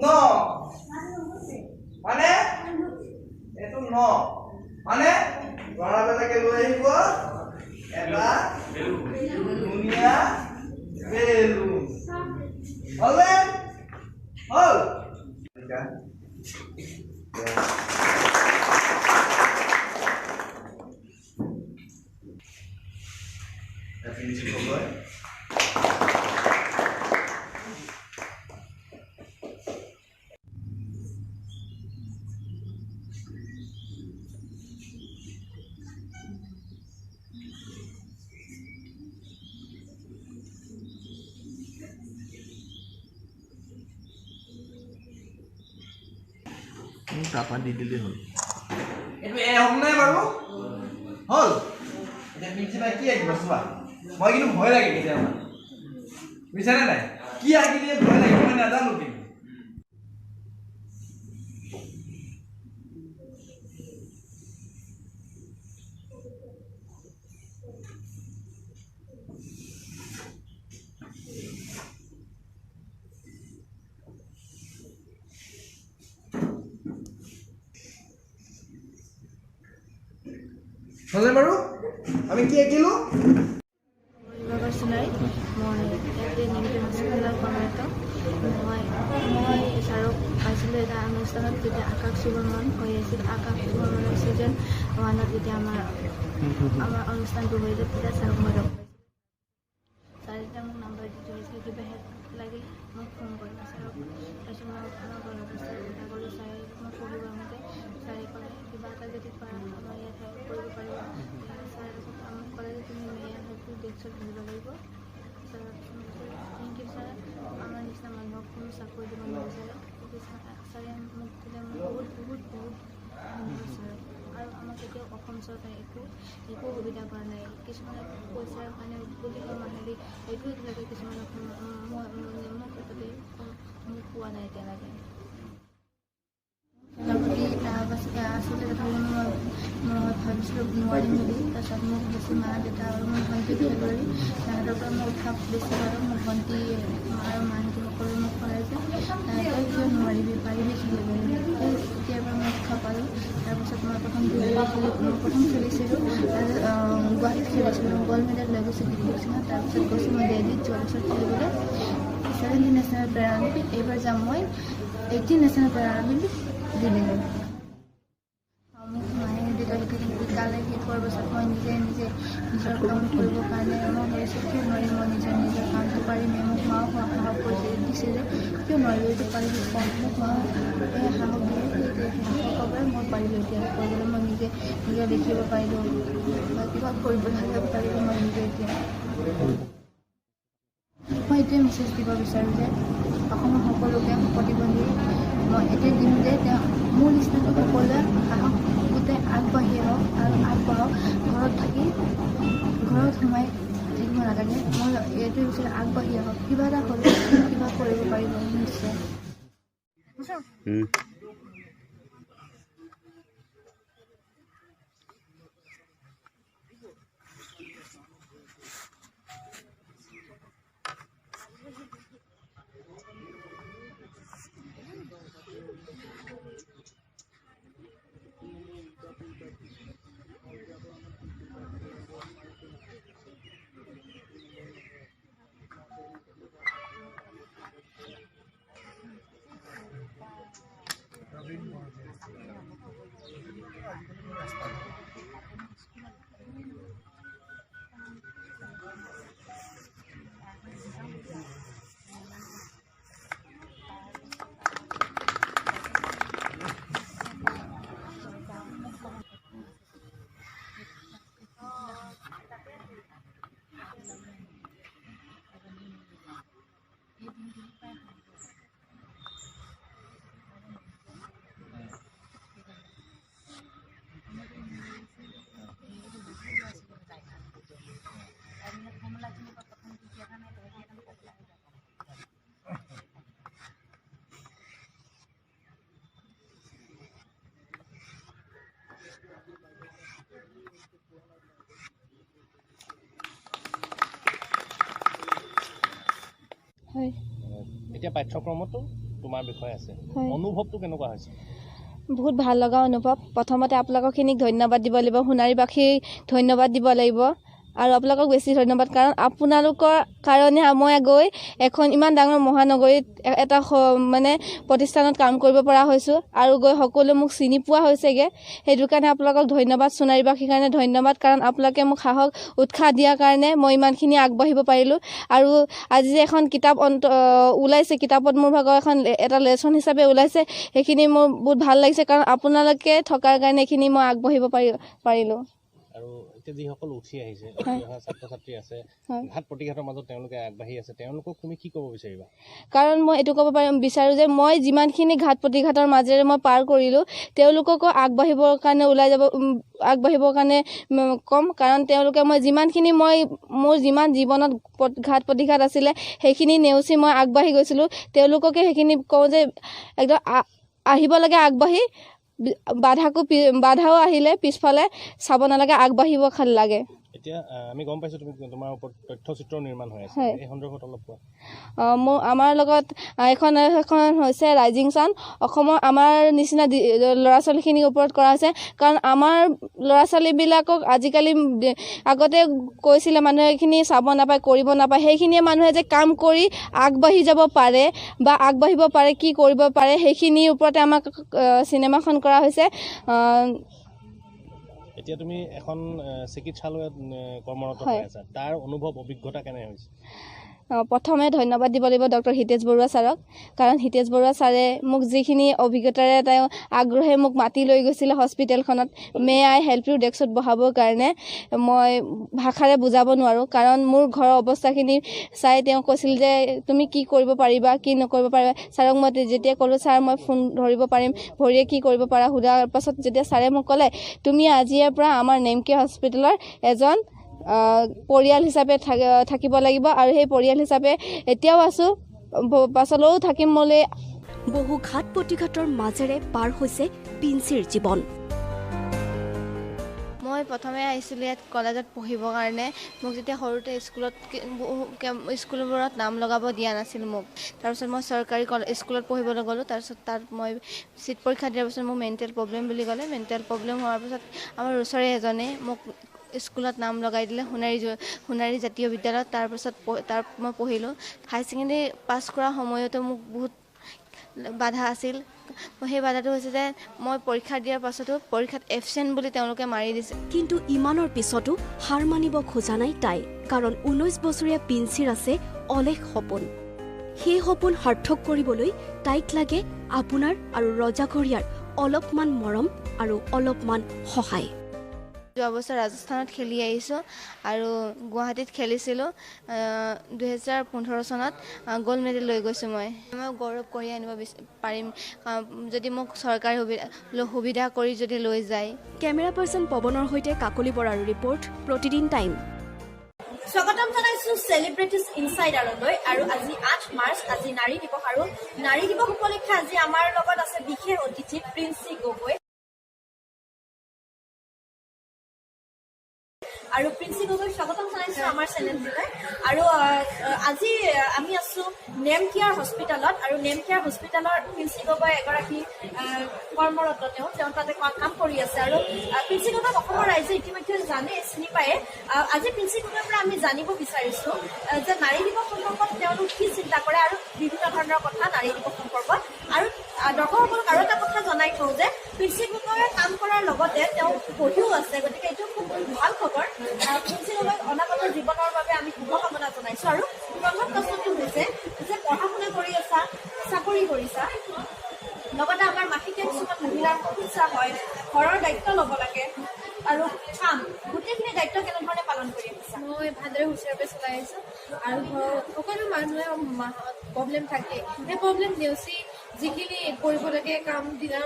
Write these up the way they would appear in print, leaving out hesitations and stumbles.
ন মানে এইটো ন মানে গণাবিলাকে লৈ আহিব এটা ধুনীয়া বেলুন হলে হল টাপা দি দিলে হ'ল এইটো এ হম নাই বাৰু হল এতিয়া প্ৰিন্সিপাল কি আঁকিব চোৱা মই কিন্তু ভয় লাগে কেতিয়াবা বুজিছানে নাই কি আঁকি দিয়ে ভয় লাগে মই নাজানো কিন্তু হলে বাৰু আমি কি আঁকিলো মই ইয়াতে নিমটি হস্পিটেলৰ কৰ্মৰত মই ছাৰক পাইছিলোঁ এটা অনুষ্ঠানত যেতিয়া আকাশ সুবৰ্মন হৈ আছিল আকাশ সুবৰ্মনৰ ছিজন 1ত যেতিয়া আমাৰ অনুষ্ঠানটো হৈ যায় তেতিয়া ছাৰক মই লগ পাইছিলোঁ ছাৰে যেতিয়া মোক নাম্বাৰ দি থৈছিলে কিবা হেল্প লাগিলে মোক ফোন কৰিম ছাৰক তাৰপিছত মই আমাৰ ঘৰত চিন্তা কৰিলোঁ ছাৰে মই পঢ়িব আহোঁতে ছাৰে ক'লে কিবা এটা যদি কৰা আমাৰ ইয়াত হেল্প কৰিব পাৰিব ছাৰে মোক ক'লে যে তুমি ইয়াত হেল্পটো ডেস্কত ধৰিব লাগিব থেংক ইউ ছাৰ আমাৰ নিচিনা মানুহক কোনো চাকৰি দিব নিবিচাৰে ছাৰে মোক দিলে মই বহুত ধন্যবাদ ছাৰ আৰু আমাক কেতিয়াও অসম চৰকাৰে একো সুবিধা কৰা নাই কিছুমানে পইচাৰ কাৰণে বুলি হেৰি এইটো এতিয়ালৈকে কিছুমানক মোৰ ক্ষেত্ৰতে মোক পোৱা নাই এতিয়ালৈকে আচলতে কথাবোৰ মই ভাবিছিলোঁ নোৱাৰিম বুলি তাৰপিছত মোক বেছি মা দেউতা আৰু মোৰ ভণ্টি ফেব্ৰুৱাৰী তাহাঁতৰ পৰা মই উৎসাহ বেছি পালোঁ মোৰ ভণ্টি আৰু মাহঁতে সকলোৱে মোক ক'লে যে তই কিয় নোৱাৰিবি পাৰিবি খেলিবলৈ তেতিয়াৰ পৰা মই উৎসাহ পালোঁ তাৰপিছত মই প্ৰথম খেলিছিলোঁ গুৱাহাটীত খেলিছিলোঁ গ'ল্ড মেডেল লৈ গৈছোঁ কিক বক্সিঙত তাৰপিছত গৈছোঁ মই দিল্লীত যোৱাৰ পিছত খেলিবলৈ 17 নেশ্যনেল পেৰালিম্পিক এইবাৰ যাম মই 18 নেশ্যনেল পেৰালিম্পিক দিল্লীলৈ মোক মায়ে দেউতালোকে শিকালে শিকোৱাৰ পাছত মই নিজে নিজৰ কাম কৰিবৰ কাৰণে মই ভাবিছোঁ কিয় নোৱাৰিম মই নিজৰ কামটো পাৰিমে মোক মাও সাহস কৰিছে দিছে যে কিয় নোৱাৰিলোঁ এইটো পাৰিবি মোক মাও এই সাহস দিয়ে সেই সাহসৰ পৰাই মই পাৰিলোঁ এতিয়া কৰিবলৈ মই নিজে দেখিব পাৰিলোঁ বা কিবা কৰিবলৈ পাৰিলোঁ মই নিজে এতিয়া মই এইটোৱে মেছেজ দিব বিচাৰোঁ যে অসমৰ সকলোকে প্ৰতিবন্ধী মই এইটোৱে দিম যে মোৰ নিচিনাকৈ সকলোৱে সাহস গোটেই আগবাঢ়ি আহক আৰু আগবাঢ়ক ঘৰত সোমাই থাকিব নালাগে মই এইটোৱে বিচাৰোঁ আগবাঢ়ি আহক কিবা এটা হ'লে কিবা কৰিব পাৰিব নিশ্চয় এতিয়া পাঠ্যক্ৰমতো তোমাৰ বিষয়ে আছে হয়। অনুভৱটো কেনেকুৱা হৈছে বহুত ভাল লগা অনুভৱ প্ৰথমতে আপোনালোকখিনিক ধন্যবাদ দিব লাগিব সোণাৰীবাসীক ধন্যবাদ দিব লাগিব আৰু আপোনালোকক বেছি ধন্যবাদ কাৰণ আপোনালোকৰ কাৰণে মই গৈ এখন ইমান ডাঙৰ মহানগৰীত এটা মানে প্ৰতিষ্ঠানত কাম কৰিব পৰা হৈছোঁ আৰু গৈ সকলোৱে মোক চিনি পোৱা হৈছেগৈ সেইটো কাৰণে আপোনালোকক ধন্যবাদ সোণাৰীবাসীৰ কাৰণে ধন্যবাদ কাৰণ আপোনালোকে মোক সাহস উৎসাহ দিয়াৰ কাৰণে মই ইমানখিনি আগবাঢ়িব পাৰিলোঁ আৰু আজি যে এখন কিতাপ ওলাইছে কিতাপত মোৰ ভাগৰ এখন এটা লেচন হিচাপে ওলাইছে সেইখিনি মোৰ বহুত ভাল লাগিছে কাৰণ আপোনালোকে থকাৰ কাৰণে এইখিনি মই আগবাঢ়িব পাৰিলোঁ আৰু এতিয়া যিসকল উঠি আহিছে ছাত্ৰ ছাত্ৰী আছে ঘাট প্ৰতিঘাতৰ মাজত তেওঁলোকে আগবাঢ়ি আছে তেওঁলোকক তুমি কি ক'ব বিচাৰিবা কাৰণ মই এইটো ক'ব বিচাৰোঁ যে মই যিমানখিনি ঘাট প্ৰতিঘাতৰ মাজেৰে মই পাৰ কৰিলোঁ তেওঁলোককো আগবাঢ়িবৰ কাৰণে আগবাঢ়িবৰ কাৰণে ক'ম কাৰণ তেওঁলোকে মই যিমানখিনি মোৰ যিমান জীৱনত ঘাট প্ৰতিঘাত আছিলে সেইখিনি নেওচি মই আগবাঢ়ি গৈছিলোঁ তেওঁলোককে সেইখিনি কওঁ যে একদম আহিব লাগে আগবাঢ়ি বাধাও আহিলে পিছফালে চাব নালাগে আগবাঢ়িব লাগে এতিয়া আমি গম পাইছোঁ তুমি তোমাৰ ওপৰত তথ্যচিত্ৰ নিৰ্মাণ হৈ আছে এই সন্দৰ্ভত অলপ কোৱা আমাৰ লগত এখন হৈছে ৰাইজিং ছান অসমৰ আমাৰ নিচিনা ল'ৰা ছোৱালীখিনিৰ ওপৰত কৰা হৈছে কাৰণ আমাৰ ল'ৰা ছোৱালীবিলাকক আজিকালি আগতে কৈছিলে মানুহেখিনি চাব নাপায় কৰিব নাপায় সেইখিনিয়ে মানুহে যে কাম কৰি আগবাঢ়ি যাব পাৰে বা আগবাঢ়িব পাৰে কি কৰিব পাৰে সেইখিনিৰ ওপৰতে আমাক চিনেমাখন কৰা হৈছে এতিয়া তুমি এখন চিকিৎসালয়ত কৰ্মৰত হৈ আছা তাৰ অনুভৱ অভিজ্ঞতা কেনে হৈছে প্ৰথমে ধন্যবাদ দিব লাগিব ডক্টৰ হিতেশ বৰুৱা ছাৰক কাৰণ হিতেশ বৰুৱা ছাৰে মোক যিখিনি অভিজ্ঞতাৰে তেওঁ আগ্ৰহে মোক মাতি লৈ গৈছিলে হস্পিটেলখনত মে আই হেল্প ইউ ডেস্কত বহাবৰ কাৰণে মই ভাষাৰে বুজাব নোৱাৰোঁ কাৰণ মোৰ ঘৰৰ অৱস্থাখিনি চাই তেওঁ কৈছিল যে তুমি কি কৰিব পাৰিবা কি নকৰিব পাৰিবা ছাৰক মই যেতিয়া ক'লোঁ ছাৰ মই ফোন ধৰিব পাৰিম ভৰিয়ে কি কৰিব পাৰা সোধাৰ পাছত যেতিয়া ছাৰে মোক ক'লে তুমি আজিৰে পৰা আমাৰ নেমকেয়াৰ হস্পিটেলৰ এজন পৰিয়াল হিচাপে থাকিব লাগিব আৰু সেই পৰিয়াল হিচাপে এতিয়াও আছোঁ পাছলৈও থাকিম বুলি বহু ঘাট প্ৰতিঘাতৰ মাজেৰে পাৰ হৈছে পিঞ্চিৰ জীৱন মই প্ৰথমে আহিছিলোঁ ইয়াত কলেজত পঢ়িবৰ কাৰণে মোক যেতিয়া সৰুতে স্কুলবোৰত নাম লগাব দিয়া নাছিল মোক তাৰপিছত মই চৰকাৰী স্কুলত পঢ়িবলৈ গ'লোঁ তাৰপিছত তাত মই চিট পৰীক্ষা দিয়াৰ পিছত মোৰ মেণ্টেল প্ৰব্লেম বুলি ক'লে মেণ্টেল প্ৰব্লেম হোৱাৰ পিছত আমাৰ ওচৰৰে এজনে মোক স্কুলত নাম লগাই দিলে সোণাৰী জাতীয় বিদ্যালয়ত তাৰপিছত তাত মই পঢ়িলোঁ হাই ছেকেণ্ডেৰী পাছ কৰাৰ সময়তো মোক বহুত বাধা আছিল সেই বাধাটো হৈছে যে মই পৰীক্ষা দিয়াৰ পাছতো পৰীক্ষাত এবচেণ্ট বুলি তেওঁলোকে মাৰি দিছে কিন্তু ইমানৰ পিছতো হাৰ মানিব খোজা নাই তাই কাৰণ 19 বছৰীয়া পিঞ্চিৰ আছে অলেখ সপোন সেই সপোন সাৰ্থক কৰিবলৈ তাইক লাগে আপোনাৰ আৰু ৰজাঘৰীয়াৰ অলপমান মৰম আৰু অলপমান সহায় যোৱা বছৰ ৰাজস্থানত খেলি আহিছোঁ আৰু গুৱাহাটীত খেলিছিলোঁ 2015 চনত গ'ল্ড মেডেল লৈ গৈছোঁ মই গৌৰৱ কৰি আনিব পাৰিম যদি মোক চৰকাৰী সুবিধা কৰি যদি লৈ যায় কেমেৰা পাৰ্চন পৱনৰ সৈতে কাকলি বৰাৰ ৰিপৰ্ট প্ৰতিদিন টাইম স্বাগতম জনাইছোঁ চেলিব্ৰিটিজ ইনচাইডাৰলৈ আৰু আজি 8 মাৰ্চ আজি নাৰী দিৱস আৰু নাৰী দিৱস উপলক্ষে আজি আমাৰ লগত আছে বিশেষ অতিথি প্ৰিন্সি গগৈ আৰু প্ৰিন্সি গগৈ স্বাগতম জনাইছোঁ আমাৰ চেনেলটোলৈ আৰু আজি আমি আছোঁ নেমকেয়াৰ হস্পিটেলত আৰু নেমকেয়াৰ হস্পিটেলৰ প্ৰিন্সি গগৈ এগৰাকী কৰ্মৰত তেওঁ তাতে কাম কৰি আছে আৰু প্ৰিন্সি গগৈক অসমৰ ৰাইজে ইতিমধ্যে জানে চিনি পায়ে আজি প্ৰিন্সি গগৈৰ পৰা আমি জানিব বিচাৰিছোঁ যে নাৰী দিৱস সন্দৰ্ভত তেওঁলোক কি চিন্তা কৰে আৰু বিভিন্ন ধৰণৰ কথা নাৰী দিৱস সন্দৰ্ভত আৰু দৰ্শকসকলক আৰু এটা কথা জনাই থওঁ যে প্ৰিন্সি গগৈয়ে কাম কৰাৰ লগতে তেওঁ পঢ়িও আছে গতিকে এইটো খুব ভাল খবৰ প্ৰিন্সি গগৈক অনাগত জীৱনৰ বাবে আমি শুভকামনা জনাইছোঁ আৰু প্ৰথম প্ৰশ্নটো হৈছে যে পঢ়া শুনা কৰি আছা চাকৰি কৰিছা লগতে আমাৰ মাহেকীয়া কিছুমান মহিলাৰ সমস্যা হয় ঘৰৰ দায়িত্ব ল'ব লাগে আৰু কাম গোটেইখিনি দায়িত্ব কেনেধৰণে পালন কৰি আহিছা মই ভালদৰে সুচাৰুৰূপে চলাই আছোঁ আৰু ঘৰত সকলো মানুহে প্ৰব্লেম থাকে সেই প্ৰব্লেম নেওচি যিখিনি কৰিব লাগে কাম দিনৰ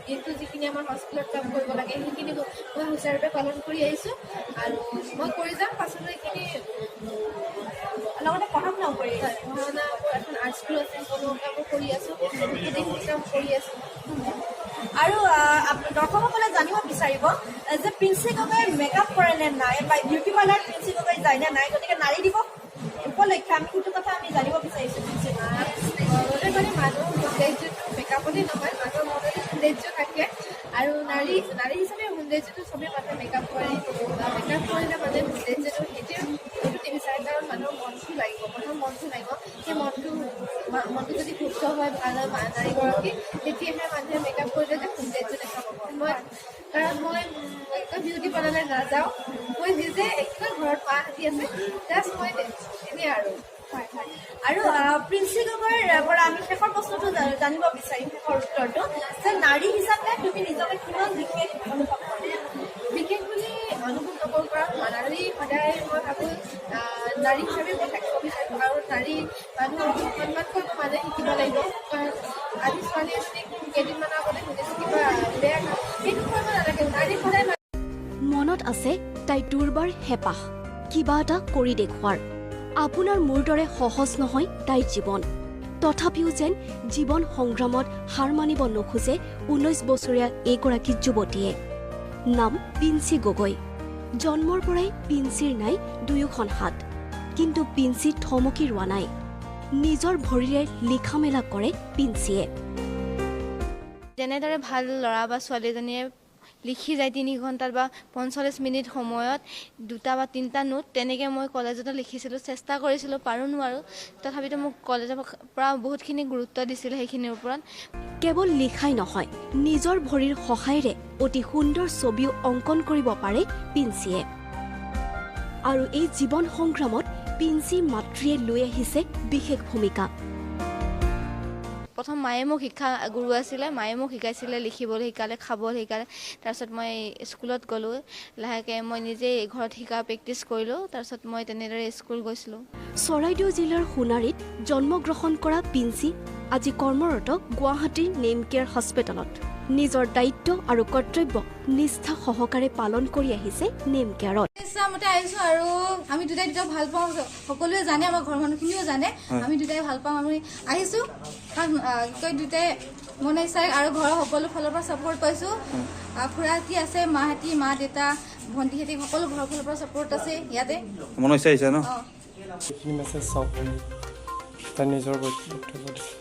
দিনটো যিখিনি আমাৰ হস্পিটেলত কাম কৰিব লাগে সেইখিনি মই সুচাৰুৰূপে পালন কৰি আহিছোঁ আৰু মই কৰি যাম পাছলৈ এইখিনি লগতে পঢ়া শুনাও কৰি পঢ়া শুনা এখন আৰ্ট স্কুল আছে সকলোবোৰ কৰি আছোঁ কাম কৰি আছোঁ আৰু দৰ্শকসকলে জানিব বিচাৰিব যে প্ৰিন্সি গগৈ মেকআপ কৰে নে নাই বা বিউটি পাৰ্লাৰ প্ৰিন্সি গগৈ যায় নে নাই গতিকে নাৰী দিৱস উপলক্ষে আমি সেইটো কথা আমি জানিব বিচাৰিছোঁ প্ৰিন্সি মানে মানুহ মেকআপতে নহয়, মানুহৰ মনত সৌন্দৰ্য থাকে আৰু নাৰী হিচাপে সৌন্দৰ্যটো চবেই মানুহে মেকআপ কৰে। মেকআপ কৰিলে মানে সৌন্দৰ্যটো সেইটো নিবিচাৰে, কাৰণ মানুহৰ মনটো লাগিব, মানুহৰ মনটো লাগিব। সেই মনটো যদি সুস্থ হয় ভাল হয় নাৰীগৰাকী, তেতিয়াহে মানুহে মেকআপ কৰিলে যে সৌন্দৰ্য দেখা পাব। কাৰণ মই বিউটি পাৰ্লাৰলৈ নাযাওঁ, মই নিজে একদম ঘৰত মাহঁতি আছে, জাষ্ট মই এনেই আৰু। হয় হয়। আৰু প্ৰিন্সি গগৈৰ পৰা আমি শেষৰ প্ৰশ্নটো জানিব বিচাৰিম, শেষৰ উত্তৰটো যে নাৰী হিচাপে তুমি নিজকে কিমান বিশেষ অনুভৱ কৰা? বিশেষ বুলি অনুভৱ নকৰোঁ, কাৰণ নাৰী সদায় মই ভাবোঁ নাৰী হিচাপে মই থাকিব বিচাৰোঁ আৰু নাৰী মানুহক সন্মান কৰিব মানুহে শিকিব লাগিব। কাৰণ আজি ছোৱালী এজনীক কেইদিনমানৰ আগতে শুনিছোঁ কিবা বেয়া কাম, সেইটো কৰিব নালাগে। নাৰী সদায় মনত আছে তাই দুৰ্বাৰ হেঁপাহ কিবা এটা কৰি দেখুৱাৰ। আপোনাৰ মোৰ দৰে সহজ নহয় তাইৰ জীৱন, তথাপিও যেন জীৱন সংগ্ৰামত হাৰ মানিব নোখোজে 19 বছৰীয়া এইগৰাকী যুৱতীয়ে। নাম পিন্সি গগৈ। জন্মৰ পৰাই পিন্সিৰ নাই দুয়োখন হাত, কিন্তু পিন্সি থমকি ৰোৱা নাই। নিজৰ ভৰিৰে লিখা মেলা কৰে পিন্সিয়ে। যেনেদৰে ভাল ল'ৰা বা ছোৱালীজনীয়ে লিখি যায় 3 ঘণ্টাত বা 45 মিনিট সময়ত 2টা বা 3টা নোট, তেনেকৈ মই কলেজতো লিখিছিলোঁ, চেষ্টা কৰিছিলোঁ, পাৰোঁ নোৱাৰোঁ, তথাপিতো মোক কলেজৰ পৰা বহুতখিনি গুৰুত্ব দিছিল সেইখিনিৰ ওপৰত। কেৱল লিখাই নহয়, নিজৰ ভৰিৰ সহায়েৰে অতি সুন্দৰ ছবিও অংকন কৰিব পাৰে পিন্সিয়ে। আৰু এই জীৱন সংগ্ৰামত পিন্সি মাতৃয়ে লৈ আহিছে বিশেষ ভূমিকা। প্ৰথম মায়ে মোক শিক্ষা গুৰু আছিলে, মায়ে মোক শিকাইছিলে, লিখিবলৈ শিকালে, খাবলৈ শিকালে। তাৰপিছত মই স্কুলত গ'লোঁ, লাহেকৈ মই নিজেই ঘৰত শিকা প্ৰেক্টিছ কৰিলোঁ। তাৰপিছত মই তেনেদৰে স্কুল গৈছিলোঁ। চৰাইদেউ জিলাৰ সোণাৰীত জন্মগ্ৰহণ কৰা পিন্সি আজি কৰ্মৰত গুৱাহাটীৰ নেম কেয়াৰ হস্পিটেলত। নিজৰ দায়িত্ব আৰু কৰ্তব্য নিষ্ঠা সহকাৰে পালন কৰি আহিছে নেম কেয়াৰত। ইচ্ছামতে আহিছোঁ আৰু আমি দুটাই ভাল পাওঁ, সকলোৱে জানে, আমাৰ ঘৰৰ মানুহখিনিও জানে আমি দুটাই ভাল পাওঁ। আমি আহিছোঁ কাৰণ দুটাই মনে ইচ্ছাৰে আৰু ঘৰৰ সকলো ফালৰ পৰা ছাপোৰ্ট পাইছোঁ। খুৰাহঁতি আছে, মাহঁতি, মা দেউতা, ভণ্টিহঁতি, সকলো ঘৰৰ ফালৰ পৰা ছাপোৰ্ট আছে ইয়াতে। মন ইচ্ছা আহিছে ন? এইখিনি মেছেজ চাওক, তাই নিজৰ বক্তব্য দিছে।